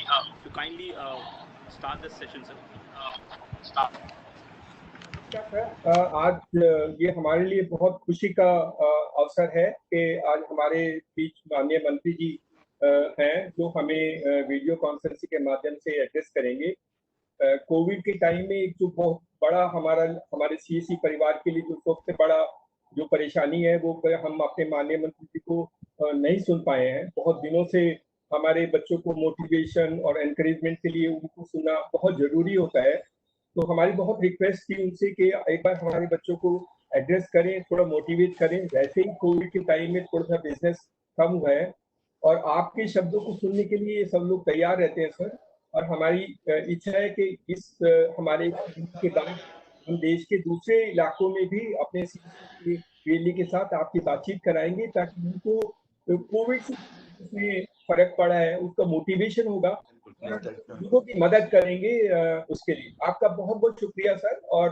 to kindly start this session, sir. आज ये हमारे लिए बहुत खुशी का अवसर है कि आज हमारे बीच माननीय मंत्री जी हैं जो हमें वीडियो कॉन्फ्रेंसिंग के माध्यम से एड्रेस करेंगे। कोविड के टाइम में एक जो बहुत बड़ा हमारे सीएससी परिवार के लिए जो सबसे बड़ा जो परेशानी है वो हम अपने माननीय मंत्री जी को नहीं सुन पाए हैं। बहुत दिनों से हमारे बच्चों को मोटिवेशन और एनकरेजमेंट के लिए उनको सुनना बहुत जरूरी होता है। तो हमारी बहुत रिक्वेस्ट थी उनसे कि एक बार हमारे बच्चों को एड्रेस करें, थोड़ा मोटिवेट करें। वैसे ही कोविड के टाइम में थोड़ा सा बिजनेस कम हुआ है और आपके शब्दों को सुनने के लिए सब लोग तैयार रहते हैं सर। और हमारी इच्छा है कि इस हमारे के बाद हम देश के दूसरे इलाकों में भी अपने रैली के साथ आपकी बातचीत कराएंगे ताकि उनको कोविड से फर्क पड़ा है उसका मोटिवेशन होगा, लोगों की मदद करेंगे। उसके लिए आपका बहुत बहुत शुक्रिया सर। और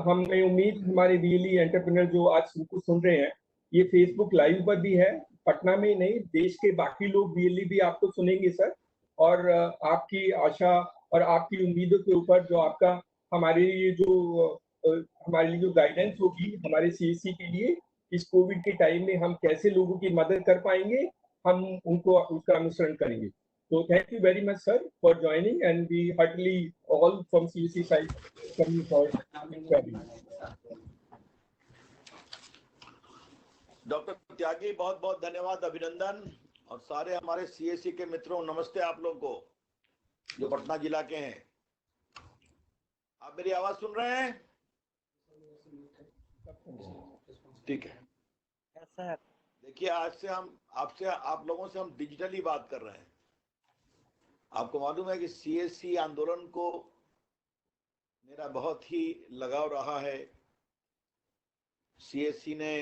हमें उम्मीद हमारे वीएलई एंटरप्रेन्योर जो आज उनको सुन रहे हैं, ये फेसबुक लाइव पर भी है। पटना में नहीं, देश के बाकी लोग वीएलई भी आपको सुनेंगे सर। और आपकी आशा और आपकी उम्मीदों के ऊपर जो आपका हमारे लिए जो गाइडेंस होगी हमारे सीएससी के लिए इस कोविड के टाइम में हम कैसे लोगों की मदद कर पाएंगे, हम उनको उसका अनुसरण करेंगे। So thank you very much, sir, for joining, and we heartily all from CSC side come for doctor Tyagi बहुत बहुत धन्यवाद, अभिनंदन। और सारे हमारे सीएससी के मित्रों, नमस्ते आप लोग को जो पटना जिला के हैं। आप मेरी आवाज सुन रहे हैं? ठीक है। देखिए, आज से आप लोगों से हम डिजिटली बात कर रहे हैं। आपको मालूम है कि सीएससी आंदोलन को मेरा बहुत ही लगाव रहा है। सीएससी ने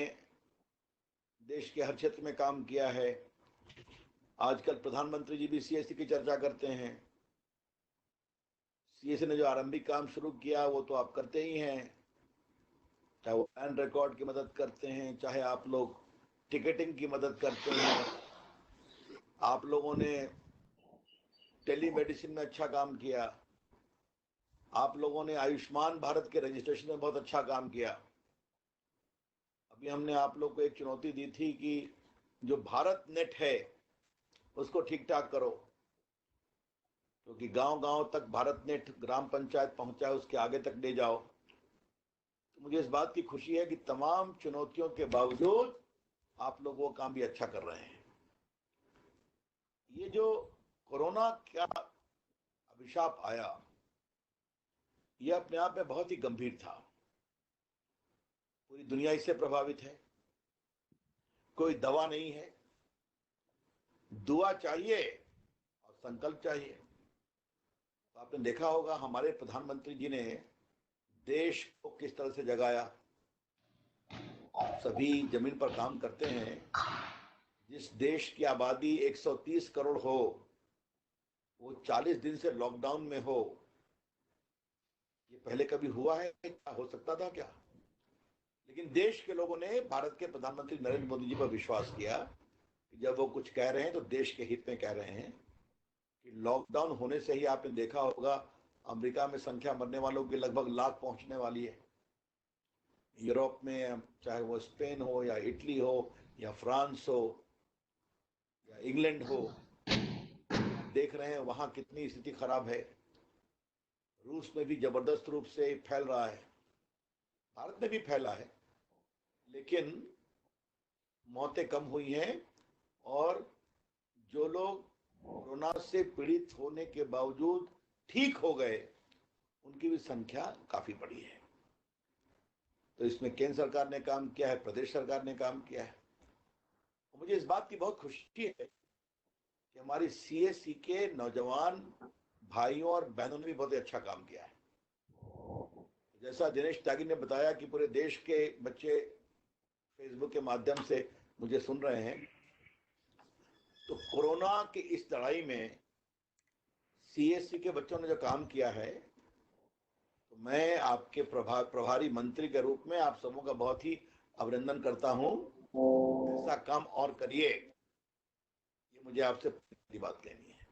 देश के हर क्षेत्र में काम किया है। आजकल प्रधानमंत्री जी भी सीएससी की चर्चा करते हैं। सीएससी ने जो आरंभिक काम शुरू किया वो तो आप करते ही हैं, चाहे वो लैंड रिकॉर्ड की मदद करते हैं, चाहे आप लोग टिकटिंग की मदद करते हैं। आप लोगों ने टेलीमेडिसिन में अच्छा काम किया। आप लोगों ने आयुष्मान भारत के रजिस्ट्रेशन में बहुत अच्छा काम किया। अभी हमने आप लोग को एक चुनौती दी थी कि जो भारत नेट है उसको ठीक ठाक करो, क्योंकि गांव-गांव तक भारत नेट ग्राम पंचायत पहुंचा है, उसके आगे तक ले जाओ। तो मुझे इस बात की खुशी है कि तमाम चुनौतियों के बावजूद आप लोग वो काम भी अच्छा कर रहे हैं। ये जो कोरोना का अभिशाप आया, ये अपने आप में बहुत ही गंभीर था। पूरी दुनिया इससे प्रभावित है। कोई दवा नहीं है, दुआ चाहिए और संकल्प चाहिए। तो आपने देखा होगा हमारे प्रधानमंत्री जी ने देश को किस तरह से जगाया। आप सभी जमीन पर काम करते हैं। जिस देश की आबादी 130 करोड़ हो, वो 40 दिन से लॉकडाउन में हो, ये पहले कभी हुआ है? क्या हो सकता था क्या? लेकिन देश के लोगों ने भारत के प्रधानमंत्री नरेंद्र मोदी जी पर विश्वास किया कि जब वो कुछ कह रहे हैं तो देश के हित में कह रहे हैं। कि लॉकडाउन होने से ही आपने देखा होगा अमेरिका में संख्या मरने वालों की लगभग लाख पहुंचने वाली है। यूरोप में चाहे वो स्पेन हो या इटली हो या फ्रांस हो या इंग्लैंड हो, देख रहे हैं वहां कितनी स्थिति खराब है। रूस में भी जबरदस्त रूप से फैल रहा है, भारत में भी फैला है, लेकिन मौतें कम हुई हैं। और जो लोग कोरोना से पीड़ित होने के बावजूद ठीक हो गए, उनकी भी संख्या काफी बड़ी है। तो इसमें केंद्र सरकार ने काम किया है, प्रदेश सरकार ने काम किया है। मुझे इस बात की बहुत खुशी है कि हमारी सीएससी के नौजवान भाइयों और बहनों ने भी बहुत अच्छा काम किया है। जैसा दिनेश त्यागी ने बताया कि पूरे देश के बच्चे फेसबुक के माध्यम से मुझे सुन रहे हैं। तो कोरोना की इस लड़ाई में सीएससी के बच्चों ने जो काम किया है, तो मैं आपके प्रभारी मंत्री के रूप में आप सबों का बहुत ही अभिनंदन करता हूं। ऐसा काम और करिए, ये मुझे आपसे पहली बात कहनी है।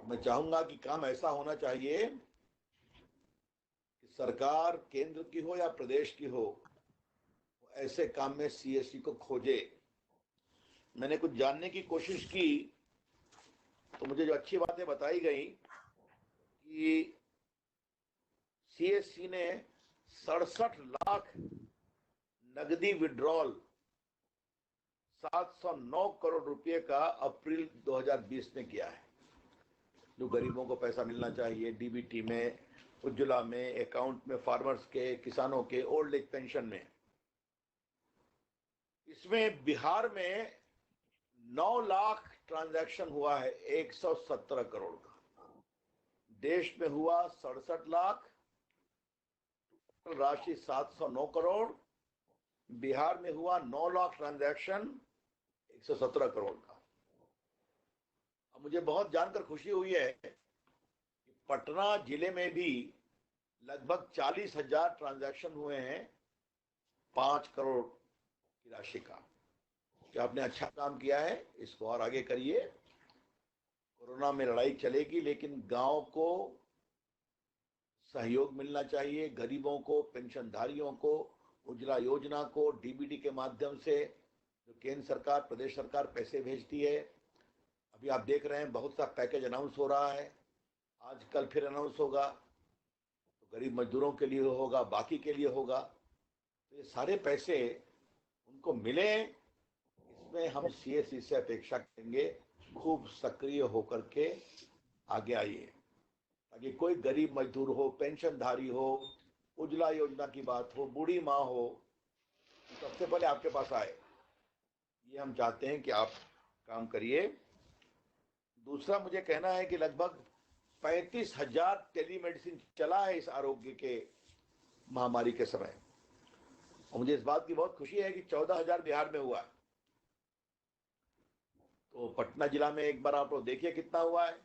मैं चाहूंगा कि काम ऐसा होना चाहिए कि सरकार केंद्र की हो या प्रदेश की हो, ऐसे काम में सीएससी को खोजे। मैंने कुछ जानने की कोशिश की तो मुझे जो अच्छी बातें बताई गई कि सीएससी ने 67 लाख नगदी विड्रॉल 709 करोड़ रुपए का अप्रैल 2020 में किया है। जो गरीबों को पैसा मिलना चाहिए, डीबीटी में, उज्ज्वला में, अकाउंट में, फार्मर्स के, किसानों के, ओल्ड एज पेंशन में। इसमें बिहार में 9 लाख ट्रांजैक्शन हुआ है, 117 करोड़ का। देश में हुआ 67 लाख, राशि 709 करोड़। बिहार में हुआ 9 लाख ट्रांजैक्शन, 117 करोड़ का। अब मुझे बहुत जानकर खुशी हुई है कि पटना जिले में भी लगभग 40,000 ट्रांजैक्शन हुए हैं 5 करोड़ की राशि का। क्या आपने अच्छा काम किया है, इसको और आगे करिए। कोरोना में लड़ाई चलेगी, लेकिन गांव को सहयोग मिलना चाहिए, गरीबों को, पेंशनधारियों को, उज्ज्वला योजना को, डीबीटी के माध्यम से जो केंद्र सरकार, प्रदेश सरकार पैसे भेजती है। अभी आप देख रहे हैं बहुत सा पैकेज अनाउंस हो रहा है, आज कल फिर अनाउंस होगा। तो गरीब मजदूरों के लिए होगा, बाकी के लिए होगा। तो ये सारे पैसे उनको मिले, इसमें हम सीएससी से अपेक्षा करेंगे खूब सक्रिय होकर के आगे आइए, ताकि कोई गरीब मजदूर हो, पेंशनधारी हो, उज्ज्वला योजना की बात हो, बूढ़ी माँ हो, सबसे पहले आपके पास आए। ये हम चाहते हैं कि आप काम करिए। दूसरा मुझे कहना है कि लगभग 35,000 टेलीमेडिसिन चला है इस आरोग्य के महामारी के समय। और मुझे इस बात की बहुत खुशी है कि 14,000 बिहार में हुआ। तो पटना जिला में एक बार आप लोग देखिए कितना हुआ है।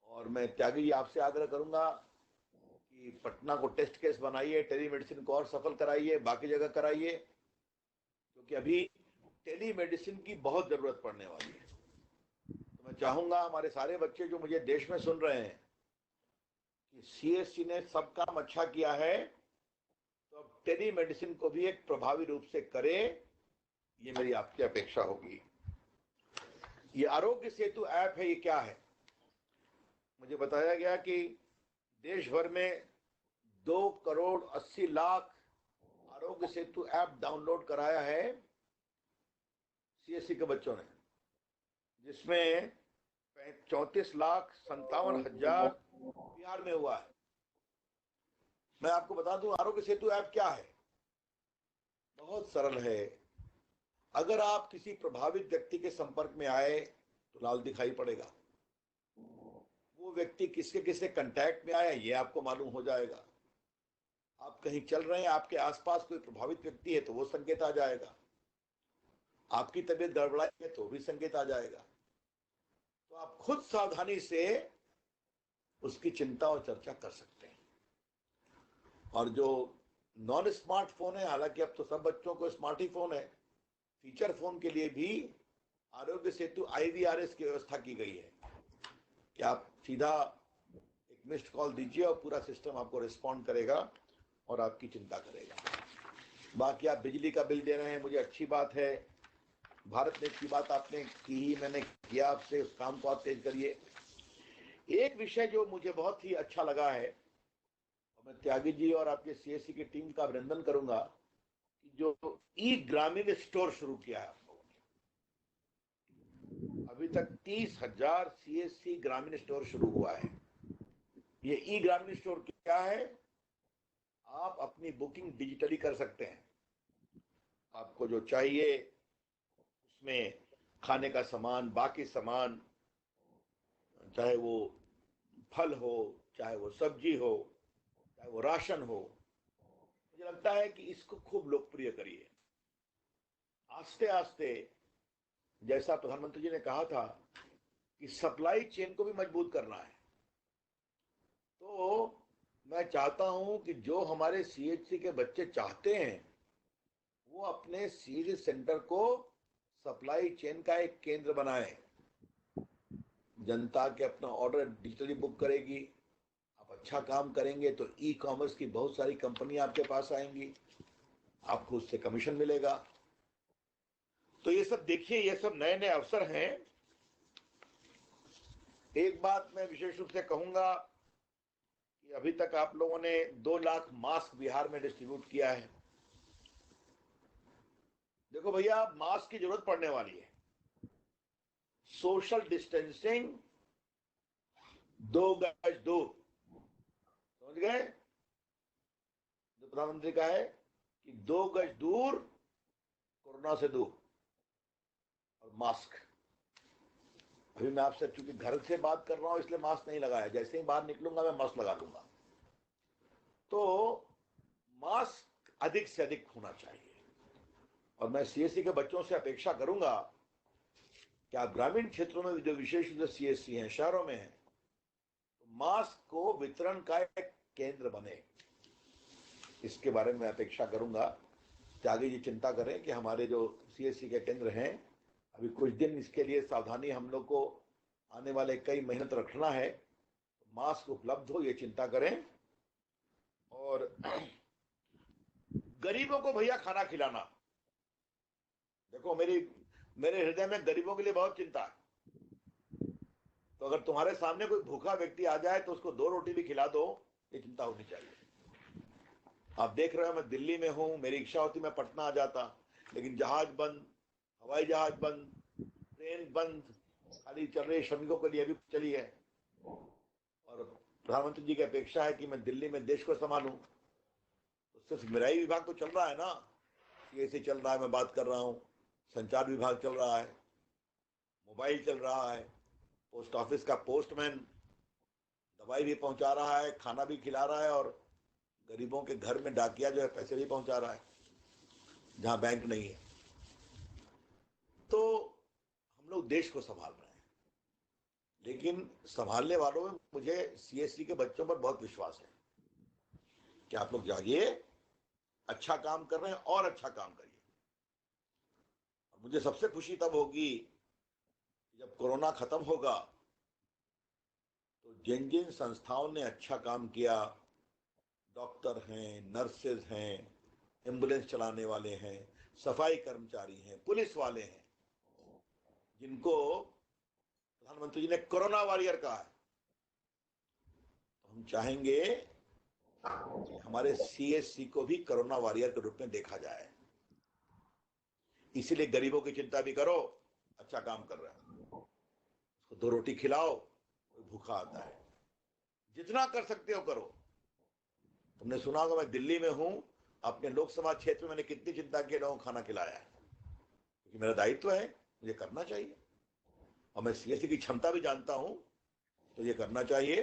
और मैं त्यागी जी आपसे आग्रह करूंगा कि पटना को टेस्ट केस बनाइए, टेलीमेडिसिन को और सफल कराइए, बाकी जगह कराइए, क्योंकि अभी टेलीमेडिसिन की बहुत जरूरत पड़ने वाली है। तो मैं चाहूंगा हमारे सारे बच्चे जो मुझे देश में सुन रहे हैं कि सीएससी ने सब काम अच्छा किया है, तो अब टेलीमेडिसिन को भी एक प्रभावी रूप से करे, ये मेरी आपकी अपेक्षा होगी। ये आरोग्य सेतु ऐप है, ये क्या है? मुझे बताया गया कि देश भर में 2 करोड़ 80 लाख आरोग्य सेतु ऐप डाउनलोड कराया है सीएससी के बच्चों ने, जिसमें 34,57,हजार बिहार में हुआ है। मैं आपको बता दूं आरोग्य सेतु ऐप क्या है। बहुत सरल है। अगर आप किसी प्रभावित व्यक्ति के संपर्क में आए तो लाल दिखाई पड़ेगा। वो व्यक्ति किसके किससे कांटेक्ट में आया ये आपको मालूम हो जाएगा। आप कहीं चल रहे हैं, आपके आसपास कोई प्रभावित व्यक्ति है तो वो संकेत आ जाएगा। आपकी तबीयत गड़बड़ाई है तो भी संकेत आ जाएगा। तो आप खुद सावधानी से उसकी चिंता और चर्चा कर सकते हैं। और जो नॉन स्मार्टफोन है, हालांकि अब तो सब बच्चों को स्मार्ट ही फोन है, फीचर फोन के लिए भी आरोग्य सेतु IVRS की व्यवस्था की गई है कि आप सीधा एक मिस्ड कॉल दीजिए और पूरा सिस्टम आपको रिस्पॉन्ड करेगा और आपकी चिंता करेगा। बाकी आप बिजली का बिल दे रहे हैं, मुझे अच्छी बात है। भारत नेट की बात आपने की ही, मैंने किया आपसे, उस काम को आप तेज करिए। एक विषय जो मुझे बहुत ही अच्छा लगा है, और मैं त्यागी जी और आपके सीएससी की टीम का अभिनंदन करूंगा, कि जो ई ग्रामीण स्टोर शुरू किया है आप लोगों ने। अभी तक 30,000 सीएससी ग्रामीण स्टोर शुरू हुआ है। ये ई ग्रामीण स्टोर क्या है? आप अपनी बुकिंग डिजिटली कर सकते हैं। आपको जो चाहिए उसमें खाने का सामान, बाकी सामान, चाहे वो फल हो, चाहे वो सब्जी हो, चाहे वो राशन हो, मुझे लगता है कि इसको खूब लोकप्रिय करिए। आस्ते आस्ते, जैसा प्रधानमंत्री जी ने कहा था कि सप्लाई चेन को भी मजबूत करना है, तो मैं चाहता हूं कि जो हमारे सीएचसी के बच्चे चाहते हैं वो अपने सीएचसी सेंटर को सप्लाई चेन का एक केंद्र बनाएं। जनता के अपना ऑर्डर डिजिटली बुक करेगी। आप अच्छा काम करेंगे तो ई कॉमर्स की बहुत सारी कंपनी आपके पास आएंगी, आपको उससे कमीशन मिलेगा। तो ये सब देखिए, ये सब नए नए अवसर हैं। एक बात मैं विशेष रूप से कहूंगा कि अभी तक आप लोगों ने 2 लाख मास्क बिहार में डिस्ट्रीब्यूट किया है। देखो भैया, मास्क की जरूरत पड़ने वाली है। सोशल डिस्टेंसिंग, 2 गज दूर, समझ गए? जो प्रधानमंत्री का है कि 2 गज दूर, कोरोना से दूर, और मास्क। अभी मैं आपसे चूंकि घर से बात कर रहा हूं इसलिए मास्क नहीं लगाया, जैसे ही बाहर निकलूंगा मैं मास्क लगा लूंगा। तो मास्क अधिक से अधिक होना चाहिए। और मैं सीएससी के बच्चों से अपेक्षा करूंगा कि आप ग्रामीण क्षेत्रों में जो विशेष रूप से सीएससी हैं, शहरों में हैं, तो मास्क को वितरण का एक केंद्र बने। इसके बारे में अपेक्षा करूंगा कि आगे ये चिंता करें कि हमारे जो सीएससी के केंद्र हैं, अभी कुछ दिन इसके लिए सावधानी हम लोग को आने वाले कई महीने तक रखना है, मास्क उपलब्ध हो, ये चिंता करें। और गरीबों को भैया खाना खिलाना, देखो मेरे हृदय में गरीबों के लिए बहुत चिंता है। तो अगर तुम्हारे सामने कोई भूखा व्यक्ति आ जाए तो उसको 2 रोटी भी खिला दो, ये चिंता होनी चाहिए। आप देख रहे हो मैं दिल्ली में हूं, मेरी इच्छा होती मैं पटना आ जाता, लेकिन जहाज बंद, हवाई जहाज बंद, ट्रेन बंद, खाली चल रही श्रमिकों के लिए भी चली है। और प्रधानमंत्री जी की अपेक्षा है कि मैं दिल्ली में देश को संभालूं। तो सिर्फ मेरा ही विभाग तो चल रहा है ना, सीएससी चल रहा है, मैं बात कर रहा हूं, संचार विभाग चल रहा है, मोबाइल चल रहा है, पोस्ट ऑफिस का पोस्टमैन दवाई भी पहुंचा रहा है, खाना भी खिला रहा है, और गरीबों के घर में डाकिया जो है पैसे भी पहुंचा रहा है जहां बैंक नहीं है। तो हम लोग देश को संभाल रहे हैं, लेकिन संभालने वालों में मुझे सीएससी के बच्चों पर बहुत विश्वास है कि आप लोग जाइए, अच्छा काम कर रहे हैं और अच्छा काम करिए। मुझे सबसे खुशी तब होगी जब कोरोना खत्म होगा तो जिन जिन संस्थाओं ने अच्छा काम किया, डॉक्टर हैं, नर्सेज हैं, एम्बुलेंस चलाने वाले हैं, सफाई कर्मचारी हैं, पुलिस वाले हैं, जिनको प्रधानमंत्री जी ने कोरोना वॉरियर कहा है, तो हम चाहेंगे कि हमारे सीएससी को भी कोरोना वॉरियर के रूप में देखा जाए। इसीलिए गरीबों की चिंता भी करो, अच्छा काम कर रहा है, उसको 2 रोटी खिलाओ, कोई भूखा आता है, जितना कर सकते हो करो। तुमने सुना होगा मैं दिल्ली में हूं, अपने लोकसभा क्षेत्र में मैंने कितनी चिंता की लोगों को खाना खिलाया है, क्योंकि मेरा दायित्व है, मुझे करना चाहिए, और मैं सीएससी की क्षमता भी जानता हूं, तो ये करना चाहिए।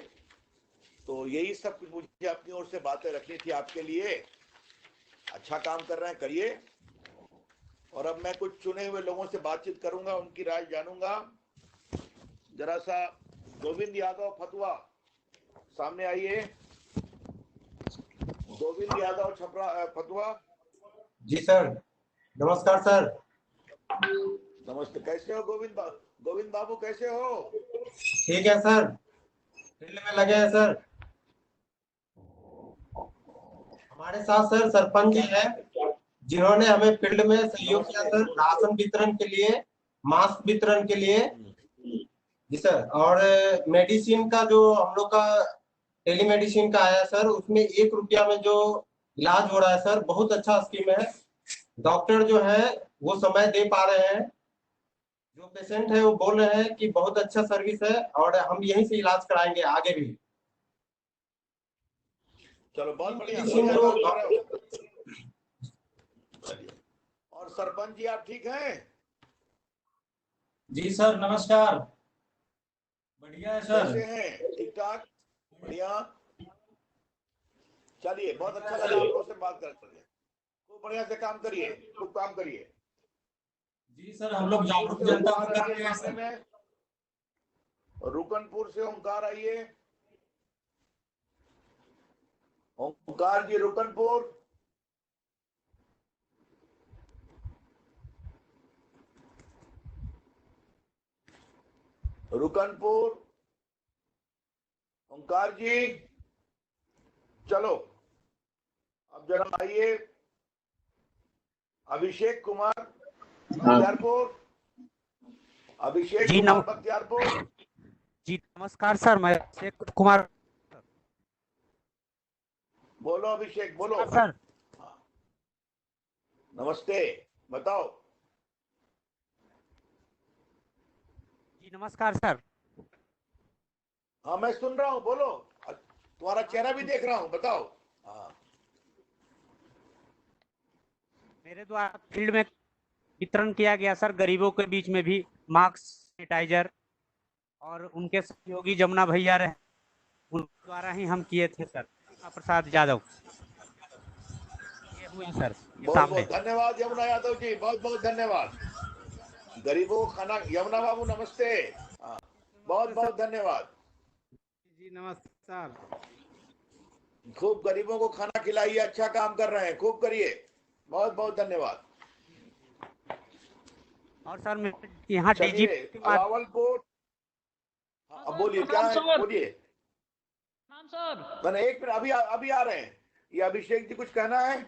तो यही सब कुछ मुझे अपनी ओर से बातें रखनी थी आपके लिए। अच्छा काम कर रहे हैं, करिए। और अब मैं कुछ चुने हुए लोगों से बातचीत करूंगा, उनकी राय जानूंगा। जरा सा गोविंद यादव फतुआ सामने आइए। गोविंद यादव छपरा फतुआ। जी सर, नमस्कार सर। नमस्ते, कैसे हो गोविंद बाबू कैसे हो? ठीक है सर, फील्ड में लगे हैं सर। हमारे साथ सर सरपंच जी है, जिन्होंने हमें फील्ड में सहयोग किया सर, राशन वितरण के लिए, मास्क वितरण के लिए। जी सर, और मेडिसिन का जो हम लोग का टेली मेडिसिन का आया सर, उसमें 1 रुपया में जो इलाज हो रहा है सर, बहुत अच्छा स्कीम है। डॉक्टर जो है वो समय दे पा रहे हैं, जो पेशेंट है वो बोल रहे हैं कि बहुत अच्छा सर्विस है और हम यहीं से इलाज कराएंगे आगे भी। चलो बहुत बढ़िया, मेडिसिन बढ़िया तो काम कर रहे हो। चलिए, और सरपंच जी आप ठीक हैं? जी सर, नमस्कार। बढ़िया है सर। कैसे हैं? ठीक ठाक, बढ़िया। चलिए, बहुत अच्छा लगा आप लोगों से बात करके। खूब बढ़िया से काम करिए, खूब काम करिए। जी सर, हम लोग जागरूक जनता को कर रहे हैं सामने सर। में रुकनपुर से ओंकार आइए। ओंकार जी, रुकनपुर। रुकनपुर, ओंकार जी, चलो अब जरा आइए। अभिषेक कुमार बख्तियारपुर, अभिषेक जी कुमार बख्तियारपुर। जी नमस्कार सर, मैं अभिषेक कुमार। बोलो अभिषेक, बोलो सर नमस्ते, बताओ। जी नमस्कार सर। हाँ मैं सुन रहा हूँ, बोलो, तुम्हारा चेहरा भी देख रहा हूँ, बताओ। हाँ मेरे द्वारा फील्ड में वितरण किया गया सर, गरीबों के बीच में भी मास्क, सैनिटाइजर, और उनके सहयोगी जमुना भैया रहे, उनके द्वारा ही हम किए थे सर। प्रसाद यादव ये हुए सर, ये बहुत सामने। बहुत धन्यवाद यमुना यादव जी, बहुत बहुत धन्यवाद। गरीबों को खाना, यमुना बाबू नमस्ते। हाँ, बहुत बहुत धन्यवाद जी नमस्कार। खूब गरीबों को खाना खिलाइए, अच्छा काम कर रहे हैं, खूब करिए, बहुत बहुत धन्यवाद। और सर मैं यहाँ चलिए डीजीपी रावलपुर, अब बोलिए क्या है, बोलिए। नाम सर, मैंने एक मिनट, अभी आ रहे हैं। ये अभिषेक जी कुछ कहना है?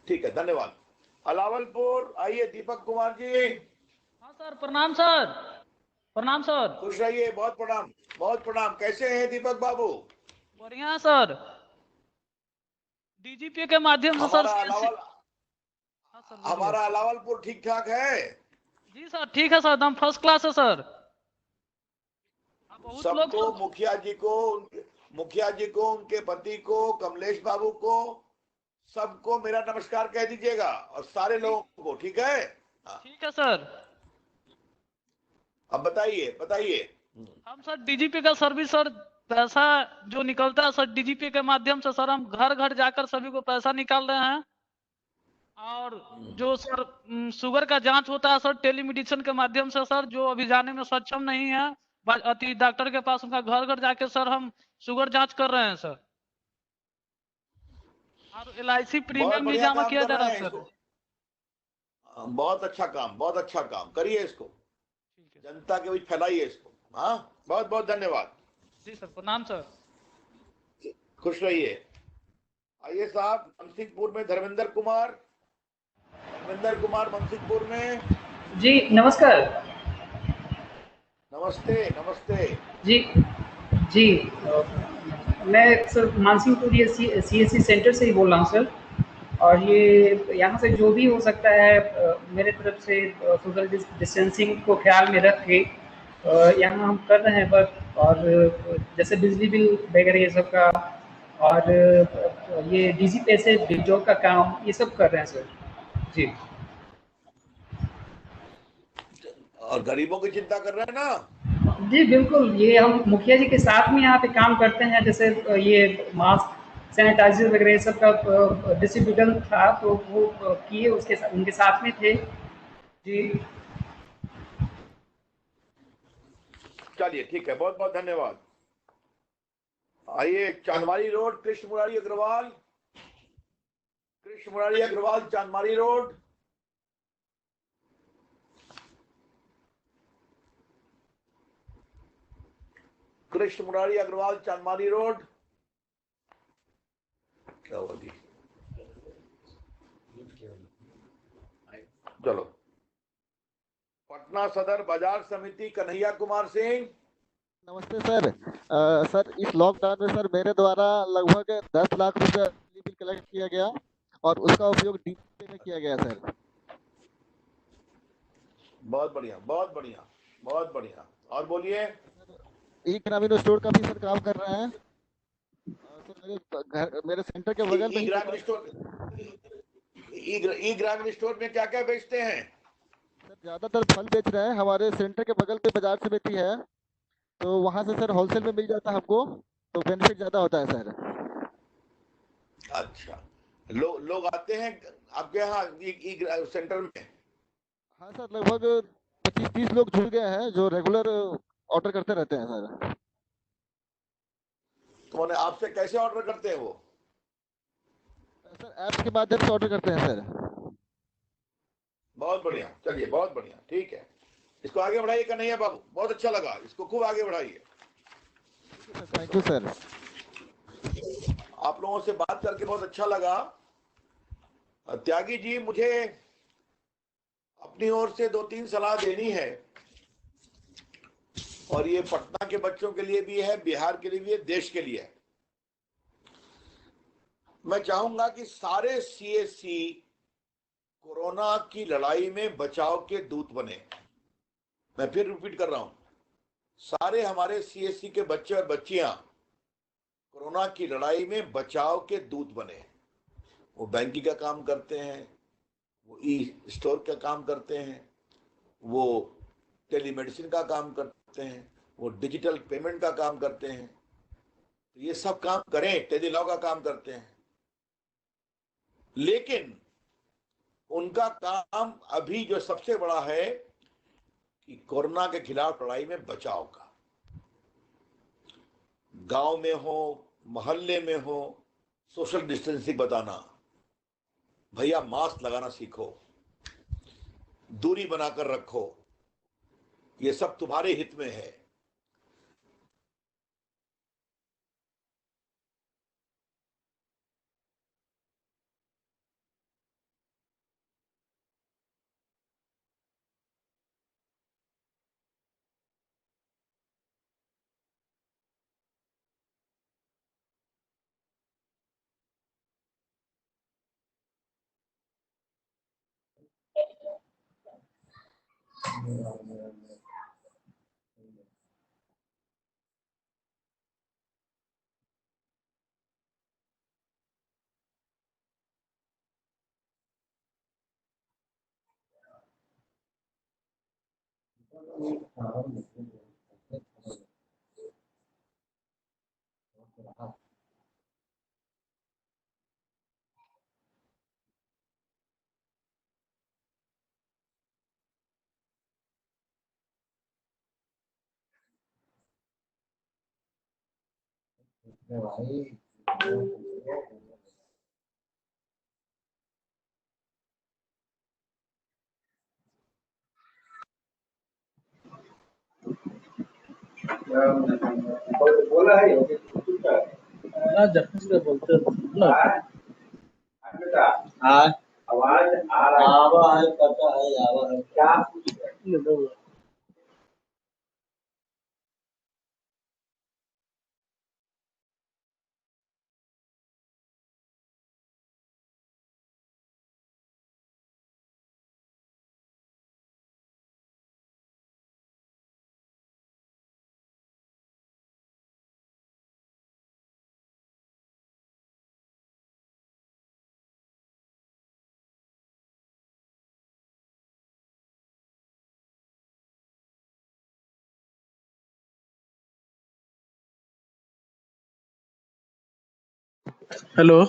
ठीक है, धन्यवाद। अलावलपुर आइए, दीपक कुमार जी। हाँ सर, प्रणाम सर, प्रणाम सर। खुश रहिए, बहुत प्रणाम, बहुत प्रणाम। कैसे हैं दीपक बाबू? बढ़िया है सर। डीजीपी के माध्यम से सर हाँ सर, बोलिए। हमारा अलावलपुर ठीक ठाक है? जी सर, ठीक है सर, एकदम फर्स्ट क्लास है सर। बहुत लोग सबको, मुखिया जी को, उनके पति को, कमलेश बाबू को, सबको मेरा नमस्कार कह दीजिएगा, और सारे लोगों को, ठीक है? ठीक है सर। अब बताइए बताइए। हम सर डीजीपी का सर्विस सर, पैसा जो निकलता है सर डीजीपी के माध्यम से सर, हम घर घर जाकर सभी को पैसा निकाल रहे हैं। और जो सर शुगर का जांच होता है सर टेलीमेडिसिन के माध्यम से सर, जो अभी जाने में सक्षम नहीं है अति डॉक्टर के पास, उनका घर घर जाके सर हम शुगर जांच कर रहे हैं सर। और LIC प्रीमियम भी जमा किया जा रहा है सर। बहुत अच्छा काम, बहुत अच्छा काम करिए, इसको जनता के बीच फैलाइए इसको। हाँ, बहुत बहुत धन्यवाद जी सर, प्रणाम सर। खुश रहिए। आइए साहब, मनसिंहपुर में धर्मेंद्र कुमार मनसिंहपुर में। जी नमस्कार। नमस्ते नमस्ते जी जी मैं सर मानसिंहपुर ये CSC सेंटर से ही बोल रहा हूँ सर। और ये यहाँ से जो भी हो सकता है मेरे तरफ से सोशल डिस्टेंसिंग को ख्याल में रख के यहाँ हम कर रहे हैं वर्क। और जैसे बिजली बिल वगैरह ये सब का, और ये डीजी पैसे बिजों का काम, ये सब कर रहे हैं सर। जी, और गरीबों की चिंता कर रहे हैं ना? जी बिल्कुल, ये हम मुखिया जी के साथ में यहाँ पे काम करते हैं। जैसे ये मास्क, सैनिटाइजर वगैरह ये सब का डिस्ट्रीब्यूटर था, तो वो किए, उसके उनके साथ में थे। जी चलिए ठीक है, बहुत बहुत धन्यवाद। आइए चांदमारी रोड, कृष्ण मुरारी अग्रवाल, चांदमारी रोड। कृष्ण मुरारी अग्रवाल, चांदमारी रोड। क्या हुआ जी? चलो, पटना सदर बाजार समिति कन्हैया कुमार सिंह। नमस्ते सर। सर इस लॉकडाउन में सर मेरे द्वारा लगभग 10 लाख रुपए बिल कलेक्ट किया गया, और उसका उपयोग डीपी में किया गया सर। बहुत बढ़िया, बहुत बढ़िया, बहुत बढ़िया। और बोलिए। ई ग्रामीण स्टोर का भी सर काम कर रहे हैं। सर मेरे सेंटर के बगल में ई ग्रामीण स्टोर में क्या क्या बेचते हैं? सर ज्यादातर फल बेच रहे हैं। हमारे सेंटर के बगल में बाजार समिति है, तो वहां से सर होलसेल में मिल जाता है हमको, तो बेनिफिट ज्यादा होता है सर। अच्छा, लोग आते हैं आपके यहाँ सेंटर में? हाँ सर, लगभग 25-30 लोग जुड़ गए हैं जो रेगुलर ऑर्डर करते रहते हैं सर। तो आपसे कैसे ऑर्डर करते हैं वो? सर ऐप के माध्यम से ऑर्डर करते हैं सर। बहुत बढ़िया, चलिए बहुत बढ़िया, ठीक है, इसको आगे बढ़ाइए कन्हैया बाबू, बहुत अच्छा लगा, इसको खूब आगे बढ़ाइए। Thank you sir. आप लोगों से बात करके बहुत अच्छा लगा। त्यागी जी, मुझे अपनी ओर से 2-3 सलाह देनी है, और ये पटना के बच्चों के लिए भी है, बिहार के लिए भी है, देश के लिए है। मैं चाहूंगा कि सारे सीएससी कोरोना की लड़ाई में बचाव के दूत बने। मैं फिर रिपीट कर रहा हूं, सारे हमारे सीएससी के बच्चे और बच्चियां कोरोना की लड़ाई में बचाव के दूत बने। वो बैंकिंग का काम करते हैं, वो ई स्टोर का काम करते हैं, वो टेलीमेडिसिन का काम करते हैं, वो डिजिटल पेमेंट का काम करते हैं, तो ये सब काम करें, टेलीलॉ का काम करते हैं, लेकिन उनका काम अभी जो सबसे बड़ा है कि कोरोना के खिलाफ लड़ाई में बचाव का। गांव में हो, मोहल्ले में हो, सोशल डिस्टेंसिंग बताना, भैया मास्क लगाना सीखो, दूरी बनाकर रखो, ये सब तुम्हारे हित में है। बोला है ना जब से बोलते ना हाँ आवाज आ रहा है, आवा है, पता है आवा है। क्या हेलो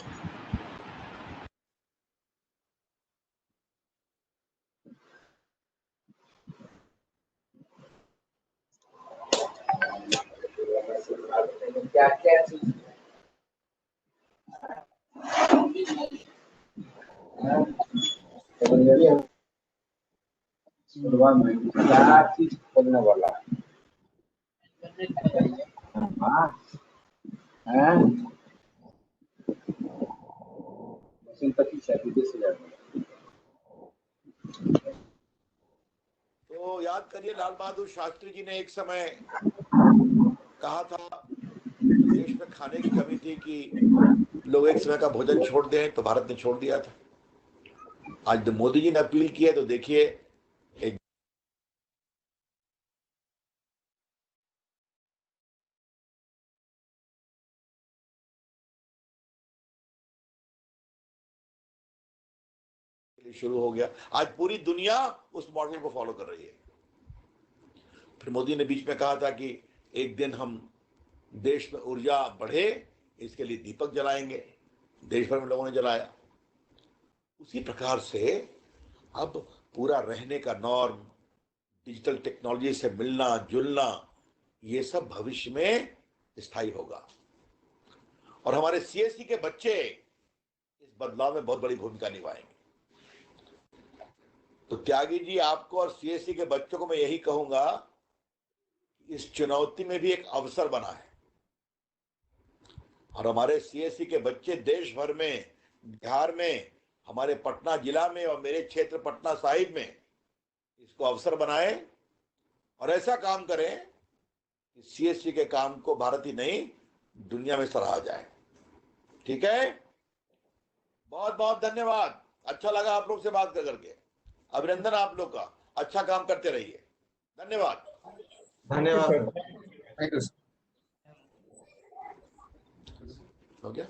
क्या क्या चीज क्या चीज खोलने वाला हाँ हैं मशीन तक ही शायद विदेश से जाएगा। तो याद करिए, लाल बहादुर शास्त्री जी ने एक समय कहा था, देश में खाने की कमी थी कि लोग एक समय का भोजन छोड़ दें, तो भारत ने छोड़ दिया था। आज तो मोदी जी ने अपील की है, तो देखिए एक शुरू हो गया। आज पूरी दुनिया उस मॉडल को फॉलो कर रही है। फिर मोदी ने बीच में कहा था कि एक दिन हम देश में ऊर्जा बढ़े, इसके लिए दीपक जलाएंगे। देश भर में लोगों ने जलाया। उसी प्रकार से अब पूरा रहने का नॉर्म, डिजिटल टेक्नोलॉजी से मिलना जुलना, ये सब भविष्य में स्थायी होगा, और हमारे सीएससी के बच्चे इस बदलाव में बहुत बड़ी भूमिका निभाएंगे। तो त्यागी जी, आपको और सीएससी के बच्चों को मैं यही कहूंगा, इस चुनौती में भी एक अवसर बना है और हमारे सीएससी के बच्चे देश भर में, बिहार में, हमारे पटना जिला में और मेरे क्षेत्र पटना साहिब में इसको अवसर बनाए और ऐसा काम करें कि सीएससी के काम को भारत ही नहीं दुनिया में सराहा जाए। ठीक है, बहुत बहुत धन्यवाद। अच्छा लगा आप लोग से बात कर करके। अभिनंदन आप लोग का, अच्छा काम करते रहिए। धन्यवाद। धन्यवाद। Thank you. हो गया।